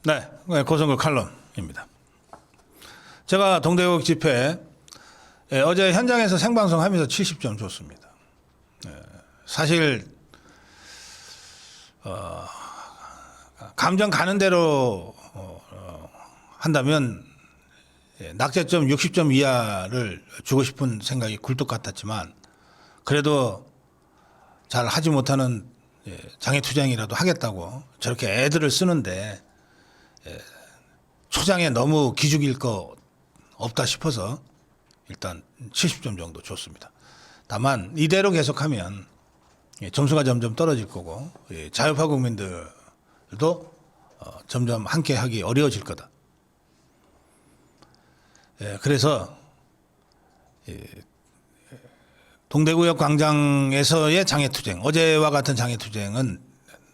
네, 고성급 칼럼입니다. 제가 동대구역 집회 어제 현장에서 생방송하면서 70점 줬습니다. 사실 감정 가는 대로 한다면 낙제점 60점 이하를 주고 싶은 생각이 굴뚝 같았지만 그래도 잘 하지 못하는 장애투쟁이라도 하겠다고 저렇게 애들을 쓰는데 초장에 너무 기죽일 거 없다 싶어서 일단 70점 정도 줬습니다. 다만 이대로 계속하면 점수가 점점 떨어질 거고 자유파 국민들도 점점 함께 하기 어려워질 거다. 그래서 동대구역 광장에서의 장애투쟁, 어제와 같은 장애투쟁은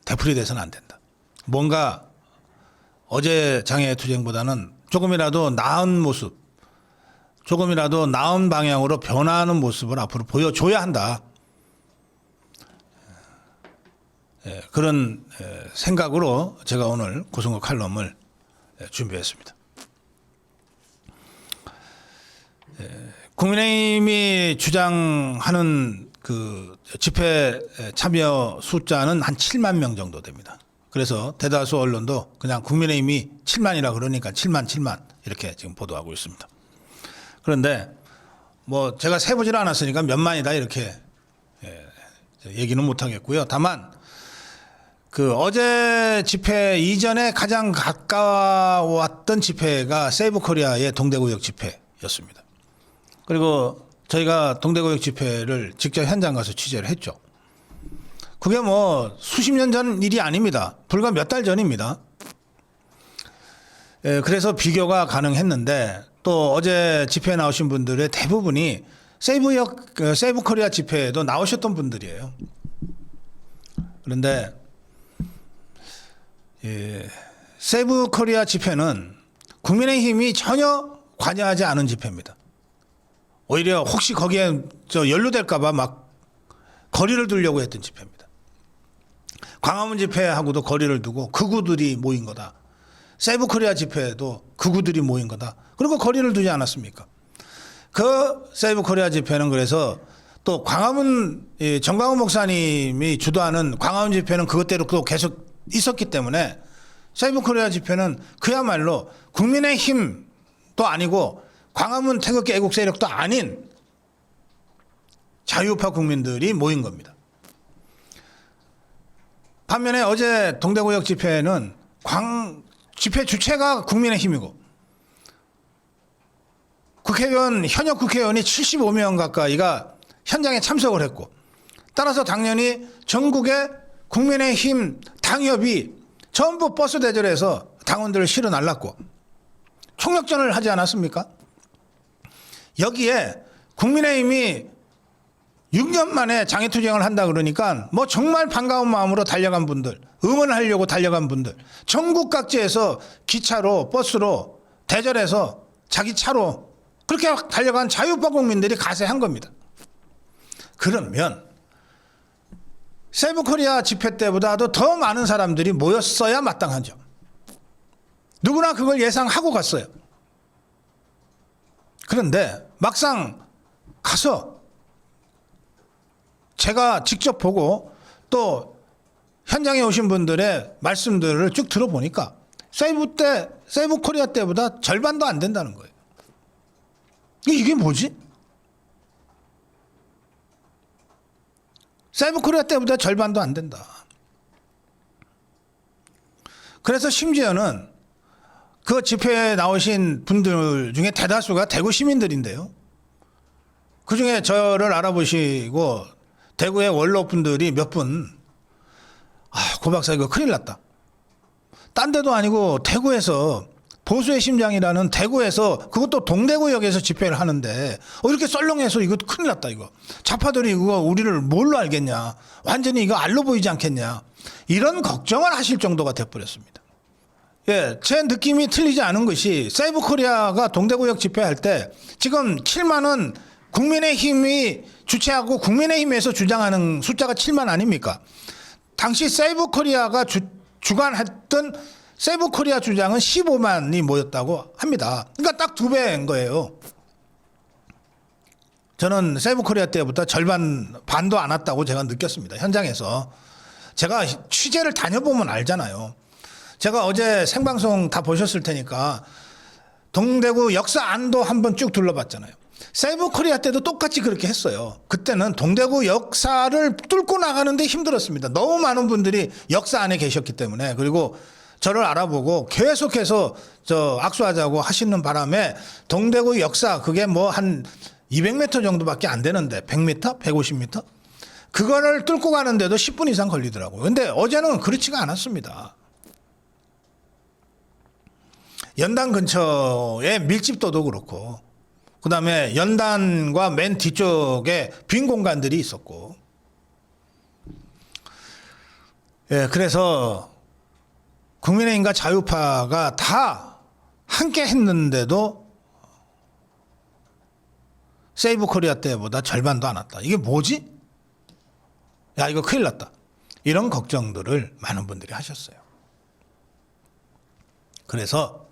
되풀이돼서는 안 된다. 뭔가 어제 장애투쟁보다는 조금이라도 나은 모습, 조금이라도 나은 방향으로 변화하는 모습을 앞으로 보여줘야 한다. 그런 생각으로 제가 오늘 고성급 칼럼을 준비했습니다. 국민의힘이 주장하는 그 집회 참여 숫자는 한 7만 명 정도 됩니다. 그래서 대다수 언론도 그냥 국민의힘이 7만이라 그러니까 7만 이렇게 지금 보도하고 있습니다. 그런데 뭐 제가 세보질 않았으니까 몇만이다 이렇게 얘기는 못 하겠고요. 다만 그 어제 집회 이전에 가장 가까웠던 집회가 세이브 코리아의 동대구역 집회였습니다. 그리고 저희가 동대구역 집회를 직접 현장 가서 취재를 했죠. 그게 뭐 수십 년 전 일이 아닙니다. 불과 몇 달 전입니다. 그래서 비교가 가능했는데 또 어제 집회에 나오신 분들의 대부분이 세이브 코리아 집회에도 나오셨던 분들이에요. 그런데 세이브 코리아 집회는 국민의힘이 전혀 관여하지 않은 집회입니다. 오히려 혹시 거기에 연루될까 봐 막 거리를 두려고 했던 집회입니다. 광화문 집회하고도 거리를 두고 극우들이 모인 거다. 세이브 코리아 집회도 극우들이 모인 거다. 그리고 거리를 두지 않았습니까? 그 세이브 코리아 집회는 그래서 또 광화문 정광훈 목사님이 주도하는 광화문 집회는 그것대로 또 계속 있었기 때문에 세이브 코리아 집회는 그야말로 국민의힘도 아니고 광화문 태극기 애국 세력도 아닌 자유파 국민들이 모인 겁니다. 반면에 어제 동대구역 집회는 집회 주체가 국민의힘이고 현역 국회의원이 75명 가까이가 현장에 참석을 했고 따라서 당연히 전국의 국민의힘 당협이 전부 버스 대절해서 당원들을 실어 날랐고 총력전을 하지 않았습니까? 여기에 국민의힘이 6년 만에 장애투쟁을 한다 그러니까 뭐 정말 반가운 마음으로 달려간 분들, 응원하려고 달려간 분들, 전국 각지에서 기차로 버스로 대절해서 자기 차로 그렇게 달려간 자유파 국민들이 가세한 겁니다. 그러면 세이브 코리아 집회 때보다도 더 많은 사람들이 모였어야 마땅하죠. 누구나 그걸 예상하고 갔어요. 그런데 막상 가서 제가 직접 보고 또 현장에 오신 분들의 말씀들을 쭉 들어보니까 세이브 코리아 때보다 절반도 안 된다는 거예요. 이게 뭐지? 세이브 코리아 때보다 절반도 안 된다. 그래서 심지어는 그 집회에 나오신 분들 중에 대다수가 대구 시민들인데요. 그중에 저를 알아보시고 대구의 원로 분들이 몇 분, 고 박사 이거 큰일 났다. 딴 데도 아니고 대구에서 보수의 심장이라는 대구에서 그것도 동대구역에서 집회를 하는데 이렇게 썰렁해서 이거 큰일 났다 이거. 좌파들이 이거 우리를 뭘로 알겠냐. 완전히 이거 알로 보이지 않겠냐. 이런 걱정을 하실 정도가 돼버렸습니다. 제 느낌이 틀리지 않은 것이 세이브 코리아가 동대구역 집회할 때 지금 7만 원 국민의힘이 주최하고 국민의힘에서 주장하는 숫자가 7만 아닙니까? 당시 세이브 코리아가 주관했던 세이브 코리아 주장은 15만이 모였다고 합니다. 그러니까 딱 2배인 거예요. 저는 세이브 코리아 때부터 반도 안 왔다고 제가 느꼈습니다. 현장에서. 제가 취재를 다녀보면 알잖아요. 제가 어제 생방송 다 보셨을 테니까 동대구 역사 안도 한번 쭉 둘러봤잖아요. 세이브 코리아 때도 똑같이 그렇게 했어요. 그때는 동대구 역사를 뚫고 나가는데 힘들었습니다. 너무 많은 분들이 역사 안에 계셨기 때문에. 그리고 저를 알아보고 계속해서 악수하자고 하시는 바람에 동대구 역사 그게 뭐 한 200m 정도밖에 안 되는데 100m? 150m? 그거를 뚫고 가는데도 10분 이상 걸리더라고요. 근데 어제는 그렇지가 않았습니다. 연단 근처에 밀집도도 그렇고 그다음에 연단과 맨 뒤쪽에 빈 공간들이 있었고 예, 그래서 국민의힘과 자유파가 다 함께 했는데도 세이브 코리아 때보다 절반도 안 왔다. 이게 뭐지? 야, 이거 큰일 났다. 이런 걱정들을 많은 분들이 하셨어요. 그래서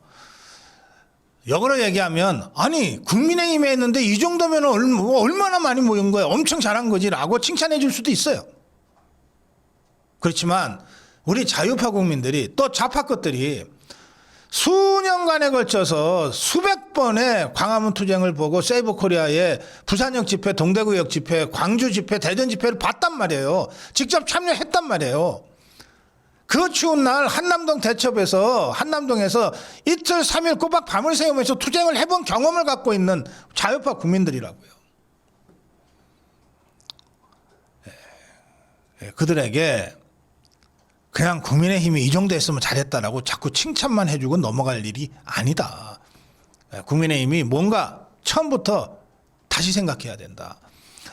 역으로 얘기하면 아니 국민의힘에 했는데 이 정도면 얼마나 많이 모인 거야. 엄청 잘한 거지라고 칭찬해 줄 수도 있어요. 그렇지만 우리 자유파 국민들이 또 좌파 것들이 수년간에 걸쳐서 수백 번의 광화문 투쟁을 보고 세이브 코리아의 부산역 집회, 동대구역 집회, 광주 집회, 대전 집회를 봤단 말이에요. 직접 참여했단 말이에요. 그 추운 날 한남동에서 이틀 3일 꼬박 밤을 새우면서 투쟁을 해본 경험을 갖고 있는 자유파 국민들이라고요. 그들에게 그냥 국민의힘이 이 정도 했으면 잘했다라고 자꾸 칭찬만 해주고 넘어갈 일이 아니다. 국민의힘이 뭔가 처음부터 다시 생각해야 된다.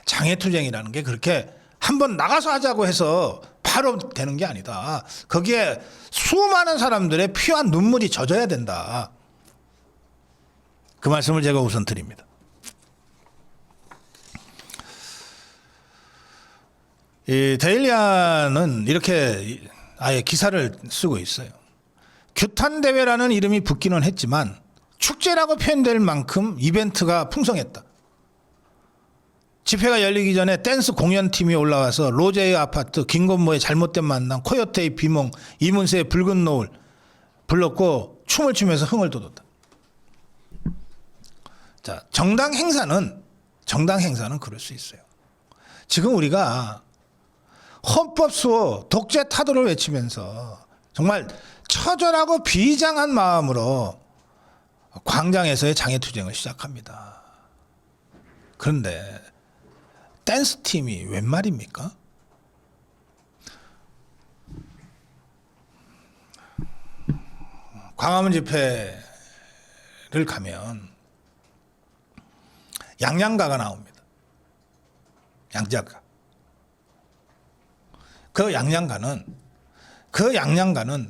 장애투쟁이라는 게 그렇게 한번 나가서 하자고 해서 바로 되는 게 아니다. 거기에 수많은 사람들의 피와 눈물이 젖어야 된다. 그 말씀을 제가 우선 드립니다. 이 데일리아는 이렇게 아예 기사를 쓰고 있어요. 규탄대회라는 이름이 붙기는 했지만 축제라고 표현될 만큼 이벤트가 풍성했다. 집회가 열리기 전에 댄스 공연팀이 올라와서 로제의 아파트, 김건모의 잘못된 만남, 코요테의 비몽, 이문세의 붉은 노을 불렀고 춤을 추면서 흥을 돋웠다. 자, 정당 행사는 그럴 수 있어요. 지금 우리가 헌법 수호, 독재 타도를 외치면서 정말 처절하고 비장한 마음으로 광장에서의 장애투쟁을 시작합니다. 그런데 댄스팀이 웬 말입니까? 광화문 집회를 가면 양양가가 나옵니다. 양자가. 그 양양가는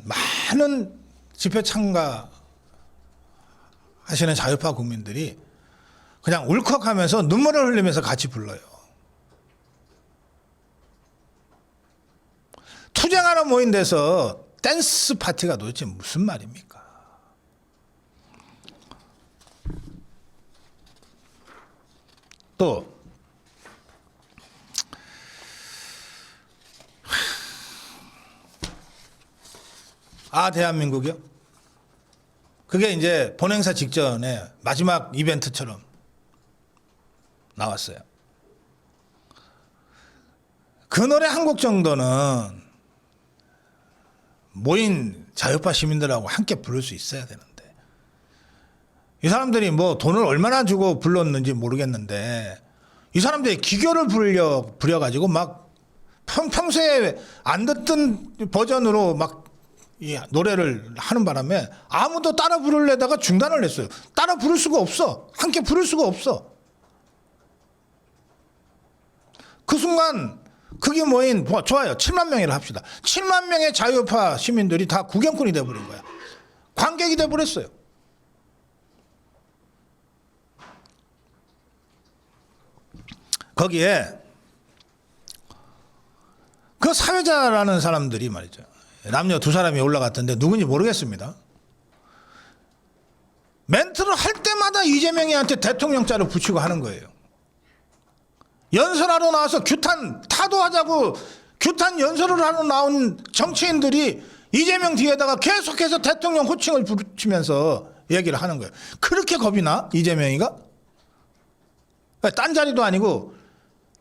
많은 집회 참가하시는 자유파 국민들이 그냥 울컥하면서 눈물을 흘리면서 같이 불러요. 투쟁하러 모인 데서 댄스 파티가 도대체 무슨 말입니까? 또 대한민국이요? 그게 이제 본행사 직전에 마지막 이벤트처럼 나왔어요. 그 노래 한 곡 정도는 모인 자유파 시민들하고 함께 부를 수 있어야 되는데 이 사람들이 뭐 돈을 얼마나 주고 불렀는지 모르겠는데 이 사람들이 기교를 부려가지고 막 평소에 안 듣던 버전으로 막 이 노래를 하는 바람에 아무도 따라 부르려다가 중단을 했어요. 따라 부를 수가 없어. 함께 부를 수가 없어. 그 순간 그게 모인 좋아요. 7만 명이라 합시다. 7만 명의 자유파 시민들이 다 구경꾼이 돼버린 거야. 관객이 돼버렸어요. 거기에 그 사회자라는 사람들이 말이죠. 남녀 두 사람이 올라갔던데 누군지 모르겠습니다. 멘트를 할 때마다 이재명이한테 대통령자를 붙이고 하는 거예요. 연설하러 나와서 규탄 타도하자고 규탄 연설을 하러 나온 정치인들이 이재명 뒤에다가 계속해서 대통령 호칭을 붙이면서 얘기를 하는 거예요. 그렇게 겁이 나? 이재명이가? 딴 자리도 아니고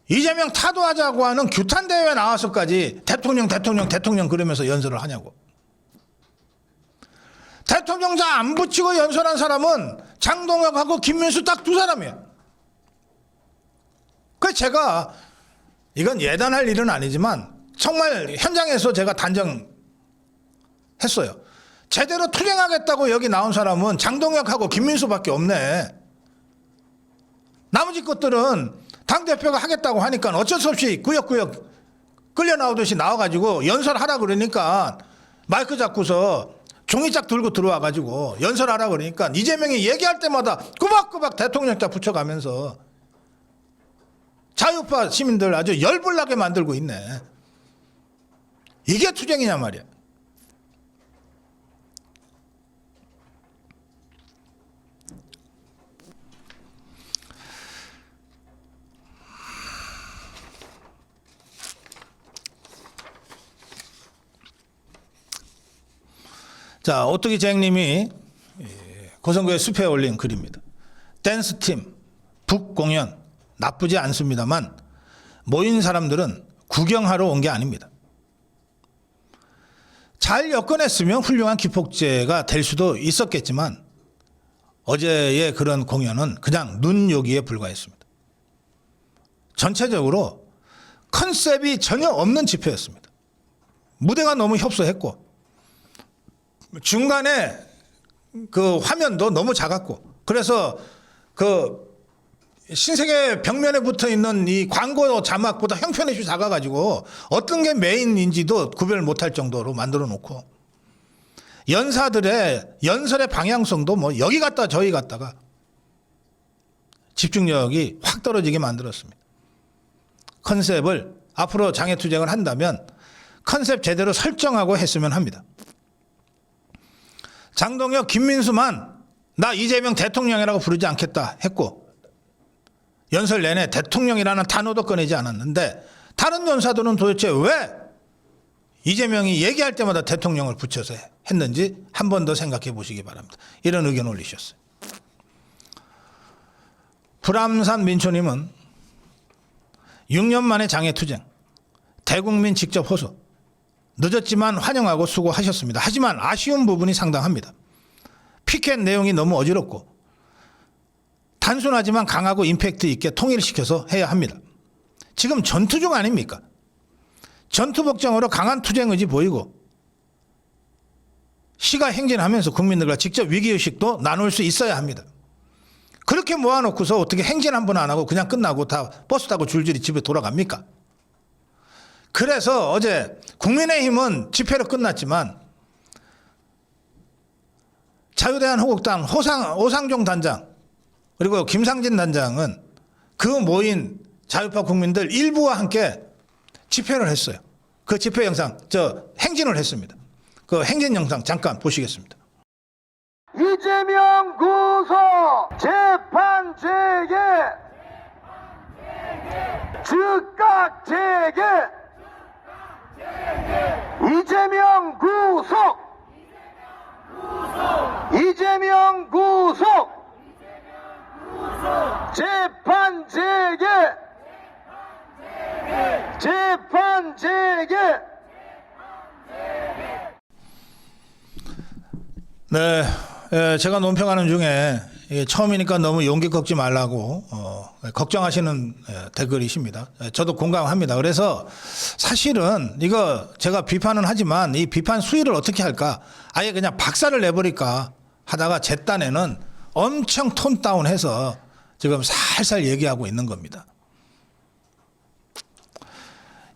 이재명 타도하자고 하는 규탄 대회에 나와서까지 대통령 그러면서 연설을 하냐고. 대통령자 안 붙이고 연설한 사람은 장동혁하고 김민수 딱 두 사람이에요. 그래서 제가 이건 예단할 일은 아니지만 정말 현장에서 제가 단정했어요. 제대로 투쟁하겠다고 여기 나온 사람은 장동혁하고 김민수밖에 없네. 나머지 것들은 당대표가 하겠다고 하니까 어쩔 수 없이 구역구역 끌려 나오듯이 나와가지고 연설하라 그러니까 마이크 잡고서 종이짝 들고 들어와가지고 연설하라 그러니까 이재명이 얘기할 때마다 꾸박꾸박 대통령자 붙여가면서 자유파 시민들 아주 열불나게 만들고 있네. 이게 투쟁이냐 말이야. 자, 오뚜기 쟁님이 고성구의 숲에 올린 글입니다. 댄스팀 북공연 나쁘지 않습니다만 모인 사람들은 구경하러 온 게 아닙니다. 잘 엮어냈으면 훌륭한 기폭제가 될 수도 있었겠지만 어제의 그런 공연은 그냥 눈요기에 불과했습니다. 전체적으로 컨셉이 전혀 없는 집회였습니다. 무대가 너무 협소했고 중간에 그 화면도 너무 작았고 그래서 그 신세계 벽면에 붙어 있는 이 광고 자막보다 형편없이 작아가지고 어떤 게 메인인지도 구별 못할 정도로 만들어 놓고 연사들의 연설의 방향성도 뭐 여기 갔다 저기 갔다가 집중력이 확 떨어지게 만들었습니다. 컨셉을 앞으로 장애투쟁을 한다면 컨셉 제대로 설정하고 했으면 합니다. 장동혁, 김민수만 나 이재명 대통령이라고 부르지 않겠다 했고 연설 내내 대통령이라는 단어도 꺼내지 않았는데 다른 연사들은 도대체 왜 이재명이 얘기할 때마다 대통령을 붙여서 했는지 한 번 더 생각해 보시기 바랍니다. 이런 의견 올리셨어요. 불암산 민초님은 6년 만에 장애투쟁 대국민 직접 호소 늦었지만 환영하고 수고하셨습니다. 하지만 아쉬운 부분이 상당합니다. 피켓 내용이 너무 어지럽고 단순하지만 강하고 임팩트 있게 통일시켜서 해야 합니다. 지금 전투 중 아닙니까? 전투 복장으로 강한 투쟁 의지 보이고 시가 행진하면서 국민들과 직접 위기의식도 나눌 수 있어야 합니다. 그렇게 모아놓고서 어떻게 행진 한 번 안 하고 그냥 끝나고 다 버스 타고 줄줄이 집에 돌아갑니까? 그래서 어제 국민의힘은 집회로 끝났지만 자유대한호국당 오상종 단장 그리고 김상진 단장은 그 모인 자유파 국민들 일부와 함께 집회를 했어요. 그 집회 영상, 행진을 했습니다. 그 행진 영상 잠깐 보시겠습니다. 이재명 구속 재판 재개 즉각 재개 이재명 구속 이재명 구속 재판 재개 재판 재개. 네, 제가 논평하는 중에 처음이니까 너무 용기 꺾지 말라고 걱정하시는 댓글이십니다. 저도 공감합니다. 그래서 사실은 이거 제가 비판은 하지만 이 비판 수위를 어떻게 할까? 아예 그냥 박살을 내버릴까 하다가 제 딴에는 엄청 톤 다운해서 지금 살살 얘기하고 있는 겁니다.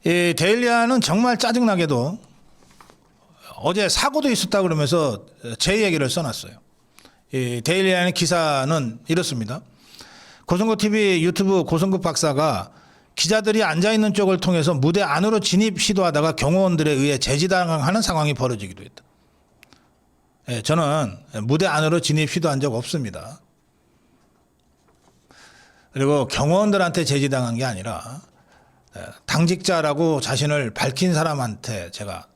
이 데일리아는 정말 짜증나게도 어제 사고도 있었다 그러면서 제 얘기를 써놨어요. 이 데일리아의 기사는 이렇습니다. 고성구 TV 유튜브 고성구 박사가 기자들이 앉아있는 쪽을 통해서 무대 안으로 진입 시도하다가 경호원들에 의해 제지당하는 상황이 벌어지기도 했다. 예, 저는 무대 안으로 진입 시도한 적 없습니다. 그리고 경호원들한테 제지당한 게 아니라 당직자라고 자신을 밝힌 사람한테 제가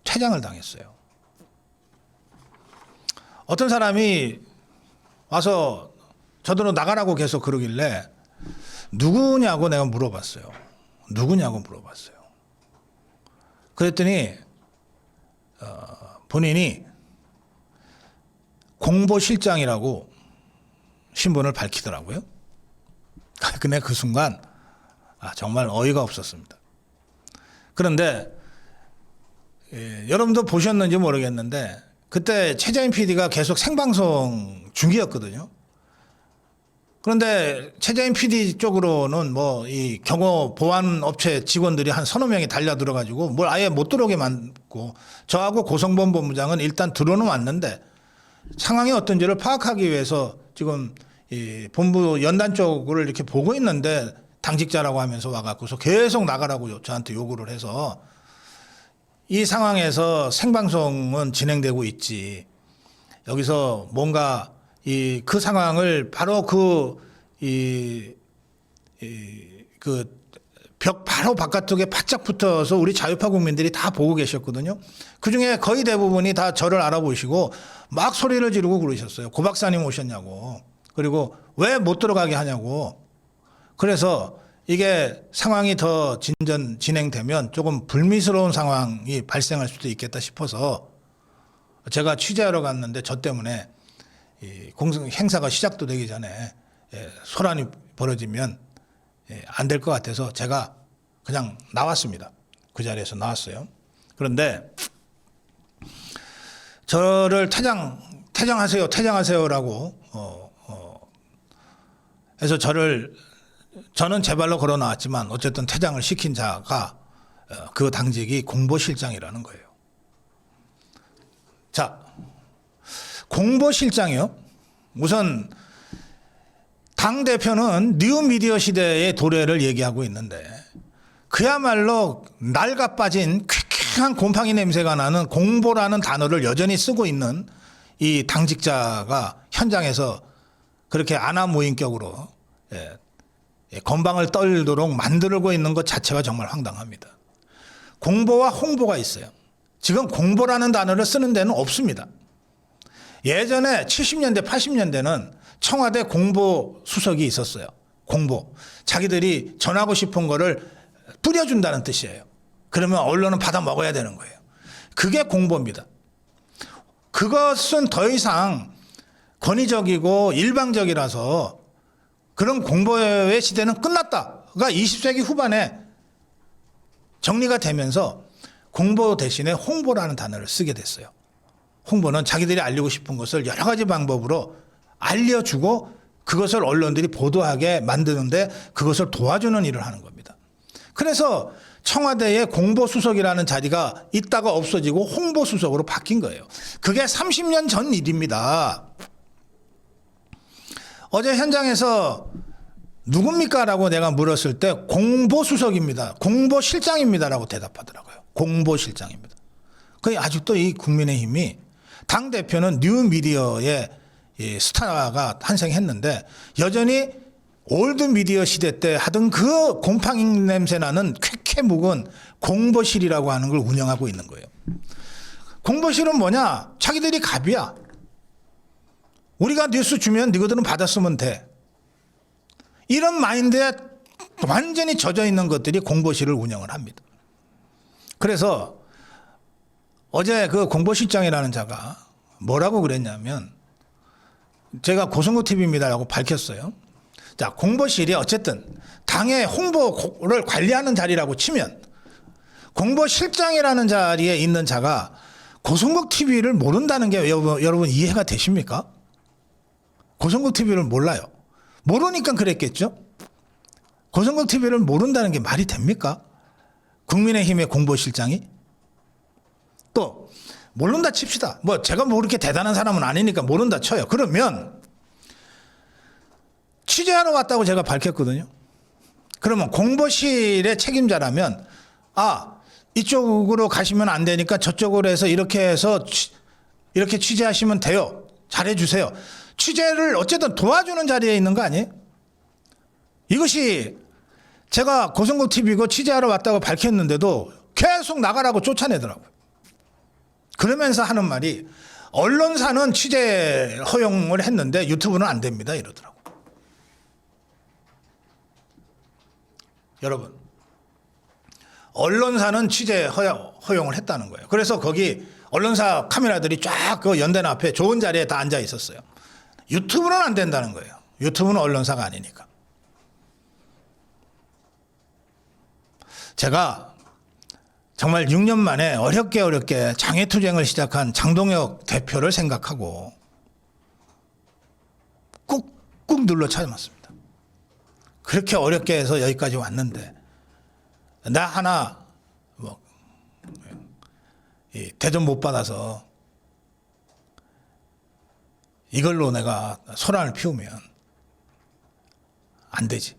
퇴장을 당했어요. 어떤 사람이 와서 저더러 나가라고 계속 그러길래 누구냐고 내가 물어봤어요. 누구냐고 물어봤어요. 그랬더니 본인이 공보실장이라고 신분을 밝히더라고요. 근데 그 순간 정말 어이가 없었습니다. 그런데 여러분도 보셨는지 모르겠는데 그때 최재인 PD가 계속 생방송 중이었거든요. 그런데 최재인 PD 쪽으로는 뭐 이 경호 보안 업체 직원들이 한 서너 명이 달려 들어가지고 뭘 아예 못 들어오게 만들고 저하고 고성범 본부장은 일단 들어는 왔는데 상황이 어떤지를 파악하기 위해서 지금 이 본부 연단 쪽을 이렇게 보고 있는데 당직자라고 하면서 와갖고서 계속 나가라고 저한테 요구를 해서 이 상황에서 생방송은 진행되고 있지. 여기서 뭔가 그 상황을 바로 벽 바로 바깥쪽에 바짝 붙어서 우리 자유파 국민들이 다 보고 계셨거든요. 그중에 거의 대부분이 다 저를 알아보시고 막 소리를 지르고 그러셨어요. 고 박사님 오셨냐고. 그리고 왜 못 들어가게 하냐고. 그래서 이게 상황이 더 진행되면 조금 불미스러운 상황이 발생할 수도 있겠다 싶어서 제가 취재하러 갔는데 저 때문에 이 행사가 시작도 되기 전에 소란이 벌어지면 안 될 것 같아서 제가 그냥 나왔습니다. 그 자리에서 나왔어요. 그런데 저를 퇴장하세요라고 해서 저는 제 발로 걸어 나왔지만 어쨌든 퇴장을 시킨 자가 그 당직이 공보실장이라는 거예요. 자, 공보실장이요. 우선 당대표는 뉴미디어 시대의 도래를 얘기하고 있는데 그야말로 낡아 빠진 쾌쾌한 곰팡이 냄새가 나는 공보라는 단어를 여전히 쓰고 있는 이 당직자가 현장에서 그렇게 아나무인격으로 건방을 떨도록 만들고 있는 것 자체가 정말 황당합니다. 공보와 홍보가 있어요. 지금 공보라는 단어를 쓰는 데는 없습니다. 예전에 70년대, 80년대는 청와대 공보수석이 있었어요. 공보. 자기들이 전하고 싶은 거를 뿌려준다는 뜻이에요. 그러면 언론은 받아 먹어야 되는 거예요. 그게 공보입니다. 그것은 더 이상 권위적이고 일방적이라서 그런 공보의 시대는 끝났다가 20세기 후반에 정리가 되면서 공보 대신에 홍보라는 단어를 쓰게 됐어요. 홍보는 자기들이 알리고 싶은 것을 여러 가지 방법으로 알려주고 그것을 언론들이 보도하게 만드는데 그것을 도와주는 일을 하는 겁니다. 그래서 청와대에 공보수석이라는 자리가 있다가 없어지고 홍보수석으로 바뀐 거예요. 그게 30년 전 일입니다. 어제 현장에서 누굽니까? 라고 내가 물었을 때 공보수석입니다. 공보실장입니다. 라고 대답하더라고요. 공보실장입니다. 거의 아직도 이 국민의힘이 당대표는 뉴미디어의 스타가 탄생했는데 여전히 올드미디어 시대 때 하던 그 곰팡이 냄새 나는 쾌쾌 묵은 공보실이라고 하는 걸 운영하고 있는 거예요. 공보실은 뭐냐? 자기들이 갑이야. 우리가 뉴스 주면 너희들은 받았으면 돼. 이런 마인드에 완전히 젖어 있는 것들이 공보실을 운영을 합니다. 그래서 어제 그 공보실장이라는 자가 뭐라고 그랬냐면 제가 고성국 TV입니다라고 밝혔어요. 자, 공보실이 어쨌든 당의 홍보를 관리하는 자리라고 치면 공보실장이라는 자리에 있는 자가 고성국 TV를 모른다는 게 여러분 이해가 되십니까? 고성국 TV를 몰라요. 모르니까 그랬겠죠? 고성국 TV를 모른다는 게 말이 됩니까? 국민의힘의 공보실장이? 또 모른다 칩시다. 뭐 제가 뭐 그렇게 대단한 사람은 아니니까 모른다 쳐요. 그러면 취재하러 왔다고 제가 밝혔거든요. 그러면 공보실의 책임자라면 이쪽으로 가시면 안 되니까 저쪽으로 해서 이렇게 취재하시면 돼요. 잘해주세요. 취재를 어쨌든 도와주는 자리에 있는 거 아니에요? 이것이 제가 고성국 TV고 취재하러 왔다고 밝혔는데도 계속 나가라고 쫓아내더라고요. 그러면서 하는 말이 언론사는 취재 허용을 했는데 유튜브는 안 됩니다 이러더라고요. 여러분, 언론사는 취재 허용을 했다는 거예요. 그래서 거기 언론사 카메라들이 쫙 그 연대나 앞에 좋은 자리에 다 앉아 있었어요. 유튜브는 안 된다는 거예요. 유튜브는 언론사가 아니니까. 제가 정말 6년 만에 어렵게 장애투쟁을 시작한 장동혁 대표를 생각하고 꾹꾹 눌러 참았습니다. 그렇게 어렵게 해서 여기까지 왔는데 나 하나 대접 못 받아서 이걸로 내가 소란을 피우면 안 되지.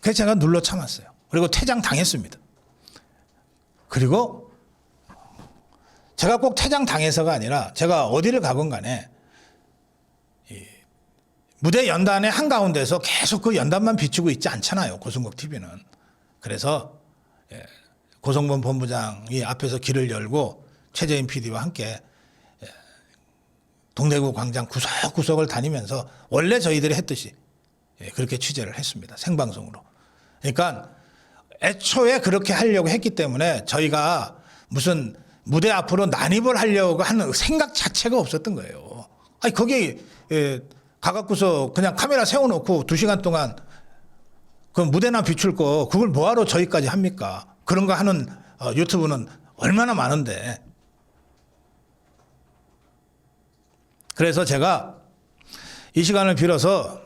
그래서 제가 눌러 참았어요. 그리고 퇴장 당했습니다. 그리고 제가 꼭 퇴장 당해서가 아니라 제가 어디를 가건 간에 무대 연단의 한가운데서 계속 그 연단만 비추고 있지 않잖아요. 고성국 TV는. 그래서 고성범 본부장이 앞에서 길을 열고 최재인 PD와 함께 동대구 광장 구석구석을 다니면서 원래 저희들이 했듯이 그렇게 취재를 했습니다. 생방송으로. 그러니까 애초에 그렇게 하려고 했기 때문에 저희가 무슨 무대 앞으로 난입을 하려고 하는 생각 자체가 없었던 거예요. 아니 거기 가깝고서 그냥 카메라 세워놓고 2시간 동안 그 무대나 비출 거 그걸 뭐하러 저희까지 합니까? 그런 거 하는 유튜브는 얼마나 많은데. 그래서 제가 이 시간을 빌어서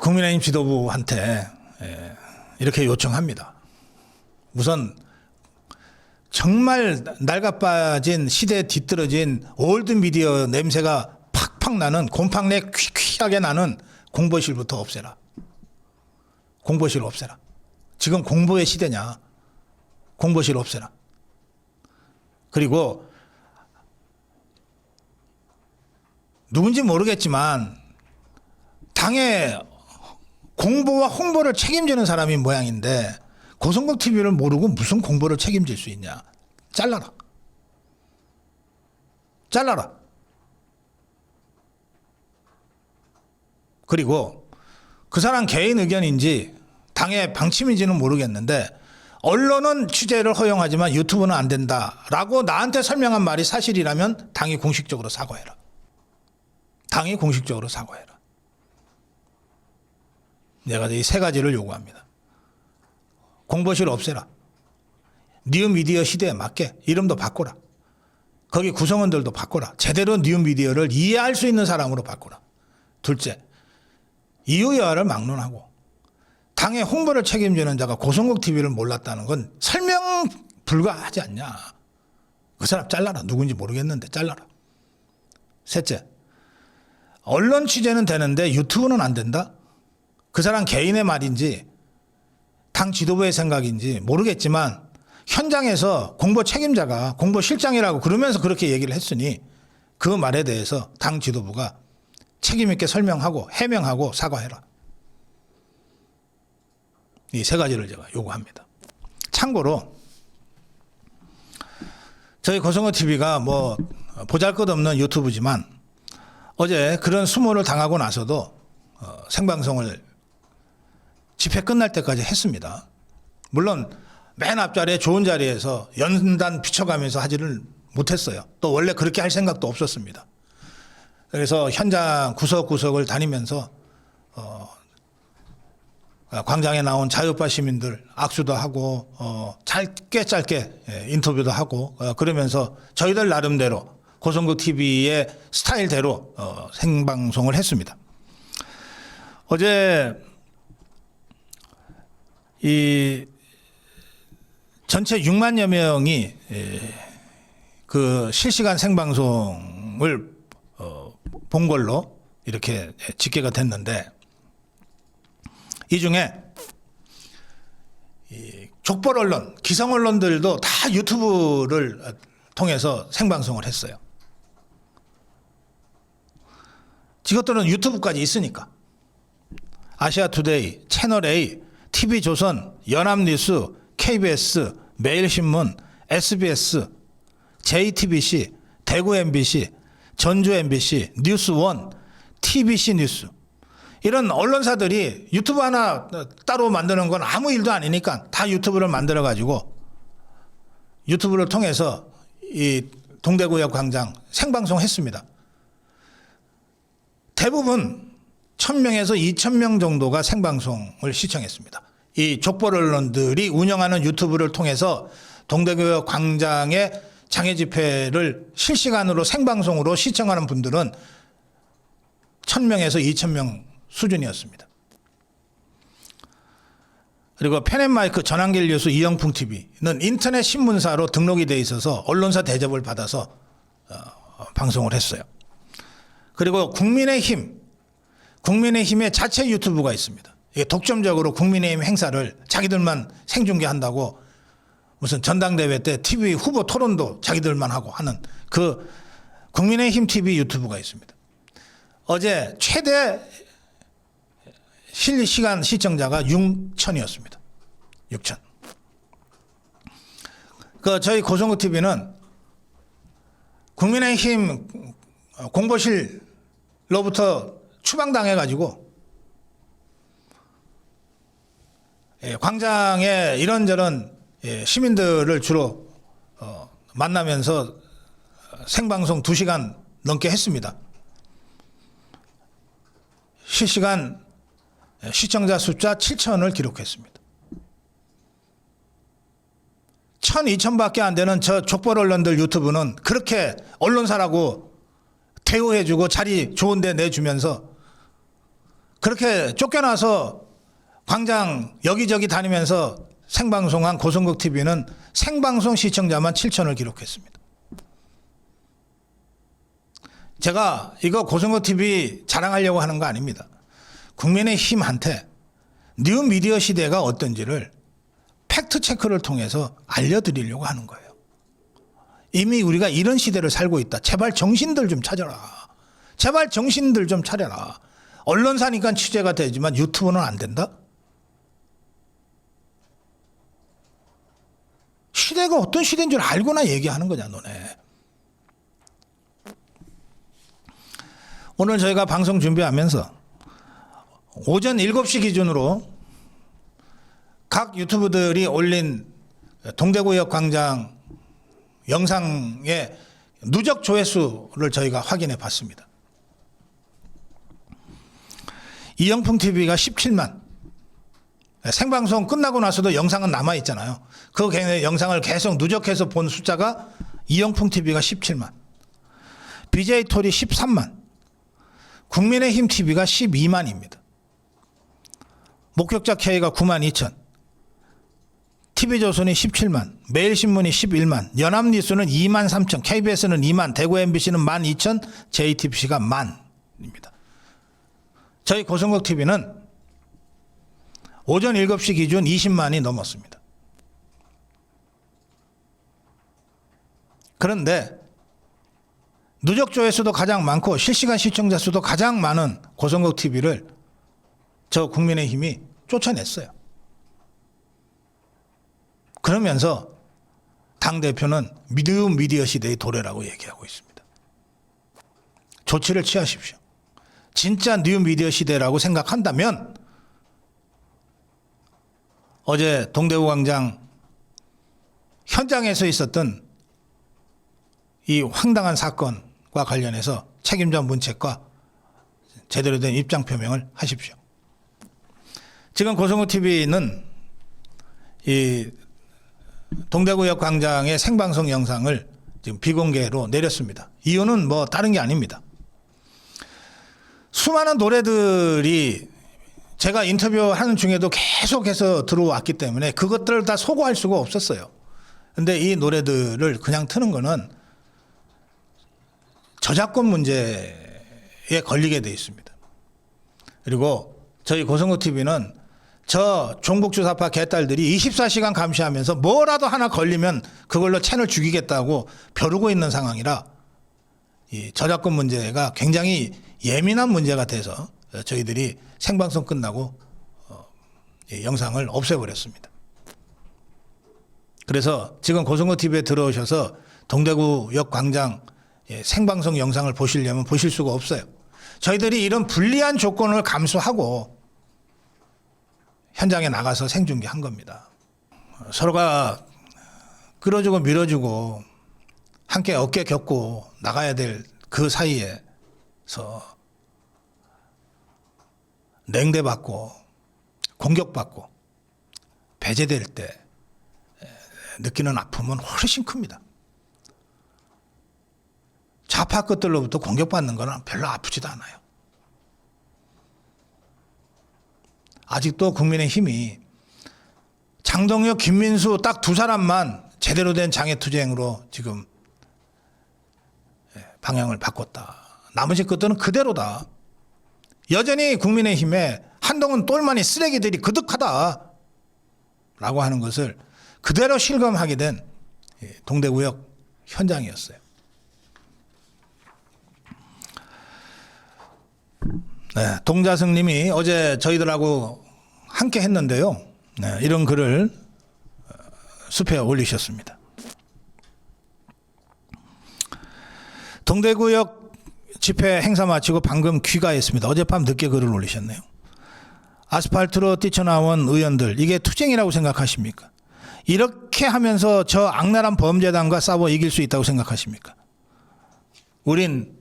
국민의힘 지도부한테 이렇게 요청합니다. 우선 정말 낡아빠진 시대에 뒤떨어진 올드미디어 냄새가 팍팍 나는 곰팡내 퀴퀴하게 나는 공보실부터 없애라. 공보실 없애라. 지금 공보의 시대냐. 공보실 없애라. 그리고 누군지 모르겠지만 당의 공보와 홍보를 책임지는 사람인 모양인데 고성국 TV를 모르고 무슨 공보를 책임질 수 있냐. 잘라라. 잘라라. 그리고 그 사람 개인 의견인지 당의 방침인지는 모르겠는데 언론은 취재를 허용하지만 유튜브는 안 된다라고 나한테 설명한 말이 사실이라면 당이 공식적으로 사과해라. 당이 공식적으로 사과해라. 내가 이 3가지를 요구합니다. 공보실 없애라. 뉴미디어 시대에 맞게 이름도 바꿔라. 거기 구성원들도 바꿔라. 제대로 뉴미디어를 이해할 수 있는 사람으로 바꿔라. 둘째, 이유여하를 막론하고 당의 홍보를 책임지는 자가 고성국 TV를 몰랐다는 건 설명 불가하지 않냐. 그 사람 잘라라. 누군지 모르겠는데 잘라라. 셋째, 언론 취재는 되는데 유튜브는 안 된다? 그 사람 개인의 말인지 당 지도부의 생각인지 모르겠지만 현장에서 공보 책임자가 공보실장이라고 그러면서 그렇게 얘기를 했으니 그 말에 대해서 당 지도부가 책임 있게 설명하고 해명하고 사과해라. 이 3가지를 제가 요구합니다. 참고로 저희 고성호 TV가 뭐 보잘것없는 유튜브지만 어제 그런 수모를 당하고 나서도 생방송을 집회 끝날 때까지 했습니다. 물론 맨 앞자리에 좋은 자리에서 연단 비춰가면서 하지를 못했어요. 또 원래 그렇게 할 생각도 없었습니다. 그래서 현장 구석구석을 다니면서 광장에 나온 자유파 시민들 악수도 하고 짧게 인터뷰도 하고 그러면서 저희들 나름대로 고성국 TV의 스타일대로 생방송을 했습니다. 어제 이 전체 6만여 명이 그 실시간 생방송을 본 걸로 이렇게 집계가 됐는데 이 중에 이 족벌 언론, 기성 언론들도 다 유튜브를 통해서 생방송을 했어요. 이것들은 유튜브까지 있으니까. 아시아투데이, 채널A, TV조선, 연합뉴스, KBS, 매일신문, SBS, JTBC, 대구 MBC, 전주 MBC, 뉴스원, TBC 뉴스 이런 언론사들이 유튜브 하나 따로 만드는 건 아무 일도 아니니까 다 유튜브를 만들어 가지고 유튜브를 통해서 이 동대구역 광장 생방송 했습니다. 대부분 1000명에서 2000명 정도가 생방송을 시청했습니다. 이 족벌 언론들이 운영하는 유튜브를 통해서 동대구역 광장의 장애 집회를 실시간으로 생방송으로 시청하는 분들은 1000명에서 2000명 수준이었습니다. 그리고 펜앤마이크 전환길 뉴스 이영풍 TV는 인터넷 신문사로 등록이 돼 있어서 언론사 대접을 받아서 방송을 했어요. 그리고 국민의힘의 자체 유튜브가 있습니다. 이게 독점적으로 국민의힘 행사를 자기들만 생중계한다고 무슨 전당대회 때 TV 후보 토론도 자기들만 하고 하는 그 국민의힘 TV 유튜브가 있습니다. 어제 최대 실시간 시청자가 6천이었습니다. 6천. 저희 고성구 TV는 국민의힘 공보실로부터 추방당해가지고 광장에 이런저런 시민들을 주로 만나면서 생방송 2시간 넘게 했습니다. 실시간 시청자 숫자 7천을 기록했습니다. 1000, 2000밖에 안 되는 저 족벌 언론들 유튜브는 그렇게 언론사라고 대우해주고 자리 좋은 데 내주면서 그렇게 쫓겨나서 광장 여기저기 다니면서 생방송한 고성국 TV는 생방송 시청자만 7천을 기록했습니다. 제가 이거 고성국 TV 자랑하려고 하는 거 아닙니다. 국민의힘한테 뉴미디어 시대가 어떤지를 팩트체크를 통해서 알려드리려고 하는 거예요. 이미 우리가 이런 시대를 살고 있다. 제발 정신들 좀 차려라. 제발 정신들 좀 차려라. 언론사니까 취재가 되지만 유튜브는 안 된다? 시대가 어떤 시대인 줄 알고나 얘기하는 거냐 너네. 오늘 저희가 방송 준비하면서 오전 7시 기준으로 각 유튜브들이 올린 동대구역 광장 영상의 누적 조회수를 저희가 확인해 봤습니다. 이영풍 TV가 17만. 생방송 끝나고 나서도 영상은 남아 있잖아요. 그 영상을 계속 누적해서 본 숫자가 이영풍 TV가 17만. BJ 톨이 13만. 국민의힘 TV가 12만입니다. 목격자 K가 9만 2천. TV조선이 17만, 매일신문이 11만, 연합뉴스는 2만 3천, KBS는 2만, 대구 MBC는 1만 2천, JTBC가 만입니다. 저희 고성국 TV는 오전 7시 기준 20만이 넘었습니다. 그런데 누적 조회수도 가장 많고 실시간 시청자 수도 가장 많은 고성국 TV를 저 국민의힘이 쫓아냈어요. 그러면서 당대표는 미디어 시대의 도래라고 얘기하고 있습니다. 조치를 취하십시오. 진짜 뉴미디어 시대라고 생각한다면 어제 동대구 광장 현장에서 있었던 이 황당한 사건과 관련해서 책임자 문책과 제대로 된 입장 표명을 하십시오. 지금 고성구 TV는 이 동대구역 광장의 생방송 영상을 지금 비공개로 내렸습니다. 이유는 뭐 다른 게 아닙니다. 수많은 노래들이 제가 인터뷰하는 중에도 계속해서 들어왔기 때문에 그것들을 다 소거할 수가 없었어요. 그런데 이 노래들을 그냥 트는 거는 저작권 문제에 걸리게 돼 있습니다. 그리고 저희 고성국 TV는 저 종북주사파 개딸들이 24시간 감시하면서 뭐라도 하나 걸리면 그걸로 채널 죽이겠다고 벼르고 있는 상황이라 이 저작권 문제가 굉장히 예민한 문제가 돼서 저희들이 생방송 끝나고 이 영상을 없애버렸습니다. 그래서 지금 고성국 TV에 들어오셔서 동대구역 광장 생방송 영상을 보시려면 보실 수가 없어요. 저희들이 이런 불리한 조건을 감수하고 현장에 나가서 생중계한 겁니다. 서로가 끌어주고 밀어주고 함께 어깨 겹고 나가야 될 그 사이에서 냉대받고 공격받고 배제될 때 느끼는 아픔은 훨씬 큽니다. 좌파 끝들로부터 공격받는 거는 별로 아프지도 않아요. 아직도 국민의힘이 장동혁, 김민수 딱 두 사람만 제대로 된 장애투쟁으로 지금 방향을 바꿨다. 나머지 것들은 그대로다. 여전히 국민의힘에 한동훈 똘마니 쓰레기들이 그득하다 라고 하는 것을 그대로 실감하게 된 동대구역 현장이었어요. 네, 동자승 님이 어제 저희들하고 함께 했는데요. 네, 이런 글을 숲에 올리셨습니다. 동대구역 집회 행사 마치고 방금 귀가했습니다. 어젯밤 늦게 글을 올리셨네요. 아스팔트로 뛰쳐나온 의원들, 이게 투쟁이라고 생각하십니까? 이렇게 하면서 저 악랄한 범죄단과 싸워 이길 수 있다고 생각하십니까? 우린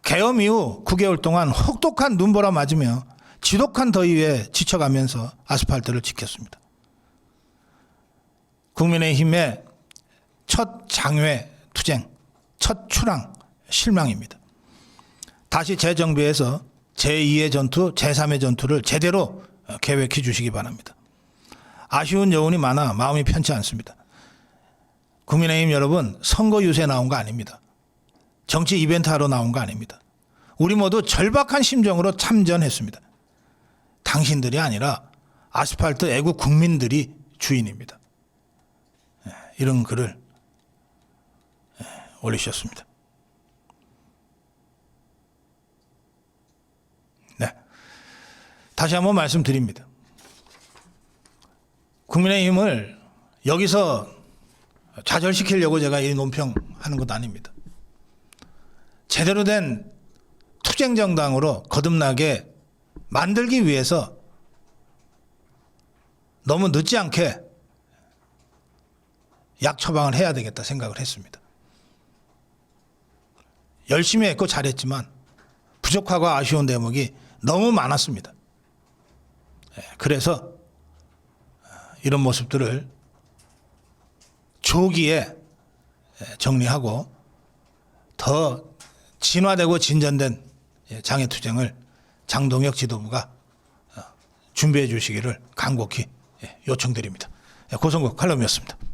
계엄 이후 9개월 동안 혹독한 눈보라 맞으며 지독한 더위에 지쳐가면서 아스팔트를 지켰습니다. 국민의힘의 첫 장외 투쟁, 첫 출항, 실망입니다. 다시 재정비해서 제2의 전투, 제3의 전투를 제대로 계획해 주시기 바랍니다. 아쉬운 여운이 많아 마음이 편치 않습니다. 국민의힘 여러분, 선거 유세 나온 거 아닙니다. 정치 이벤트 하러 나온 거 아닙니다. 우리 모두 절박한 심정으로 참전했습니다. 당신들이 아니라 아스팔트 애국 국민들이 주인입니다. 이런 글을 올리셨습니다. 네. 다시 한번 말씀드립니다. 국민의힘을 여기서 좌절시키려고 제가 이 논평하는 것도 아닙니다. 제대로 된 투쟁정당으로 거듭나게 만들기 위해서 너무 늦지 않게 약 처방을 해야 되겠다 생각을 했습니다. 열심히 했고 잘했지만 부족하고 아쉬운 대목이 너무 많았습니다. 그래서 이런 모습들을 조기에 정리하고 더 진화되고 진전된 장애투쟁을 장동혁 지도부가 준비해 주시기를 간곡히 요청드립니다. 고성국 칼럼이었습니다.